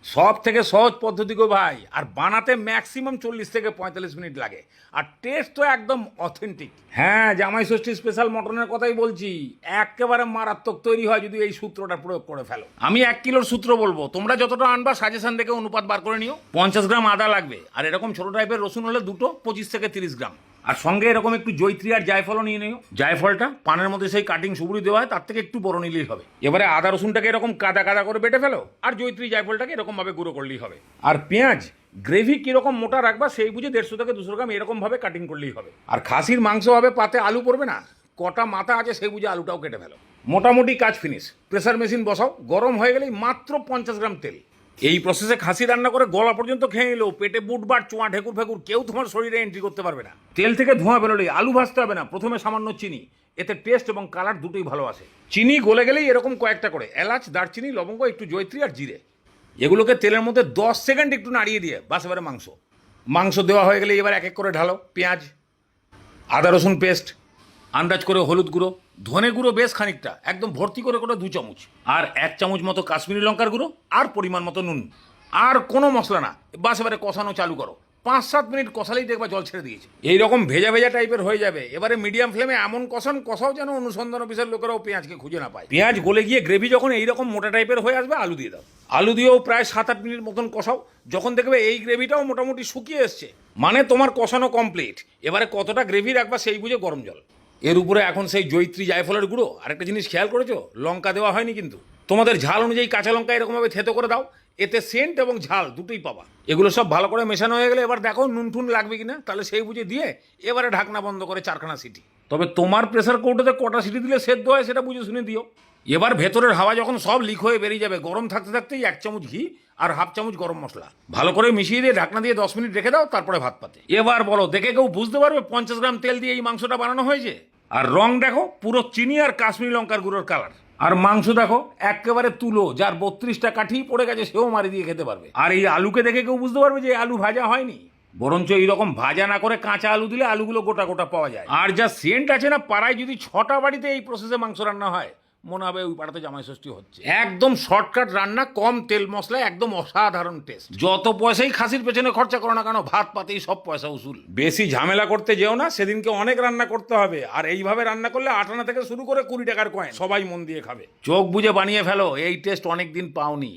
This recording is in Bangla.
সব থেকে সহজ পদ্ধতি গো ভাই, আর বানাতে ম্যাক্সিমাম 40 থেকে 45 মিনিট লাগে, আর টেস্ট তো একদম অথেন্টিক। হ্যাঁ, জামাই ষষ্ঠী স্পেশাল মটনের কথাই বলছি। একেবারে মারাত্মক তৈরি হয় যদি এই সূত্রটা প্রয়োগ করে ফেলো। আমি 1 কিলোর সূত্র বলবো, তোমরা যতটা আনবা সাজেশন দেখে অনুপাত বার করে নিও। 50 গ্রাম আদা লাগবে, আর এরকম ছোট টাইপের রসুন হলে দুটো 25 থেকে 30 গ্রাম। আর সঙ্গে এরকম একটু জৈত্রী আর জায়ফলও নিয়ে নিও। জায়ফলটা পানের মধ্যে সেই কাটিং সুবড়ি দেওয়া হয়, তার থেকে একটু বড় নিলেই হবে। এবারে আদা রসুনটাকে এরকম কাদা কাদা করে বেটে ফেলো, আর জৈত্রী জায়ফলটাকে এরকম ভাবে গুঁড়ো করলেই হবে। আর পেঁয়াজ গ্রেভি কিরকম মোটা রাখবা সেই বুঝে 150 থেকে 200 গ্রাম এরকম ভাবে কাটিং করলেই হবে। আর খাসির মাংস হবে, পাতে আলু পড়বে না, কটা মাথা আছে সেই বুঝে আলুটাও কেটে ফেলো। মোটামুটি কাজ ফিনিশ। প্রেসার মেশিন বসাও, গরম হয়ে গেলেই মাত্র 50 গ্রাম তেল। এই প্রসেসে খাসি রান্না করে গলা পর্যন্ত খেয়ে নিলেও পেটে বুটবার চোঁয়া ঢেকুর ফেকুর কেউ তোমার শরীরে এন্ট্রি করতে পারবে না। তেল থেকে ধোঁয়া বেরোলেই আলু ভাজতে হবে না, প্রথমে সামান্য চিনি, এতে টেস্ট এবং কালার দুটোই ভালো আসে। চিনি গলে গেলেই এরকম কয়েকটা করে এলাচ, দারচিনি, লবঙ্গ, একটু জয়ত্রী আর জিরে, এগুলোকে তেলের মধ্যে 10 সেকেন্ড একটু নাড়িয়ে দিয়ে বাস এবারে মাংস দেওয়া হয়ে গেলে এবার এক এক করে ঢালো পেঁয়াজ, আদা রসুন পেস্ট, আন্দাজ করে হলুদ গুঁড়ো, ধনে গুঁড়ো বেশ খানিকটা, একদম ভর্তি করে করে 2 চামচ, আর 1 চামচ মতো কাশ্মীরি লঙ্কার গুঁড়ো, আর পরিমাণ মতো নুন। আর কোনো মশলা না, বাস এবারে কষানো চালু করো। 5-7 মিনিট কষালেই দেখবা জল ছেড়ে দিয়েছে। এইরকম ভেজা ভেজা টাইপের হয়ে যাবে। এবারে মিডিয়াম ফ্লেমে এমন কষাও যেন অনুসন্ধান অফিসের লোকেরাও পেঁয়াজকে খুঁজে না পায়। পেঁয়াজ গলে গিয়ে গ্রেভি যখন এইরকম মোটা টাইপের হয়ে আসবে, আলু দিয়ে দাও। আলু দিয়েও প্রায় 7-8 মিনিট মতন কষাও। যখন দেখবে এই গ্রেভিটাও মোটামুটি শুকিয়ে এসছে, মানে তোমার কষানো কমপ্লিট। এবারে কতটা গ্রেভি রাখবা সেই বুঝে গরম জল। এর উপরে এখন সেই জৈত্রী জায়ফলের গুঁড়ো। আরেকটা জিনিস খেয়াল করেছো, লঙ্কা দেওয়া হয়নি কিন্তু। তোমাদের ঝাল অনুযায়ী কাঁচা লঙ্কা এরকমভাবে থেতো করে দাও, এতে সেন্ট এবং ঝাল দুটোই পাবা। এগুলো সব ভালো করে মেশানো হয়ে গেলে এবার দেখো নুন টুন লাগবে কিনা, তাহলে সেই বুঝে দিয়ে এবারে ঢাকনা বন্ধ করে 4খানা সিটি। তবে তোমার প্রেসার কৌটোতে কটা সিটি দিলে সেদ্ধ হয় সেটা বুঝে শুনে দিও। এবার ভেতরের হাওয়া যখন সব লিক হয়ে বেরিয়ে যাবে, গরম থাকতে থাকতেই 1 চামচ ঘি আর 1/2 চামচ গরম মশলা ভালো করে মিশিয়ে দিয়ে ঢাকনা দিয়ে 10 মিনিট রেখে দাও, তারপরে ভাত পাতে। এবার বলো, দেখে কেউ বুঝতে পারবে 50 গ্রাম তেল দিয়ে এই মাংসটা বানানো হয়েছে? আর রং দেখো, পুরো চিনি আর কাশ্মীরি লঙ্কার গুঁড়োর কালার। আর মাংস দেখো একেবারে তুলো, যার 32টা কাঠি পড়ে গেছে সেও মারি দিয়ে খেতে পারবে। আর এই আলুকে দেখে কেউ বুঝতে পারবে যে আলু ভাজা হয়নি, বরঞ্চ এইরকম ভাজা না করে কাঁচা আলু দিলে আলুগুলো গোটা গোটা পাওয়া যায়। আর যা সেন্ট আছে না, পাড়ায় যদি 6টা বাড়িতে এই প্রসেসে মাংস রান্না হয়, মনে হবে ওই পাড়াতে জামাই ষষ্ঠী হচ্ছে। একদম শর্টকাট রান্না, কম তেল মশলা, একদম অসাধারণ টেস্ট। যত পয়সাই খাসির পেছনে খরচা করো না কেন, ভাত পাতেই সব পয়সা উসুল। বেশি ঝামেলা করতে যেও না, সেদিনকে অনেক রান্না করতে হবে। আর এইভাবে রান্না করলে 8 আনা থেকে শুরু করে 20 টাকার কয়েন সবাই মন দিয়ে খাবে। চোখ বুঝে বানিয়ে ফেলো, এই টেস্ট অনেকদিন পাওনি।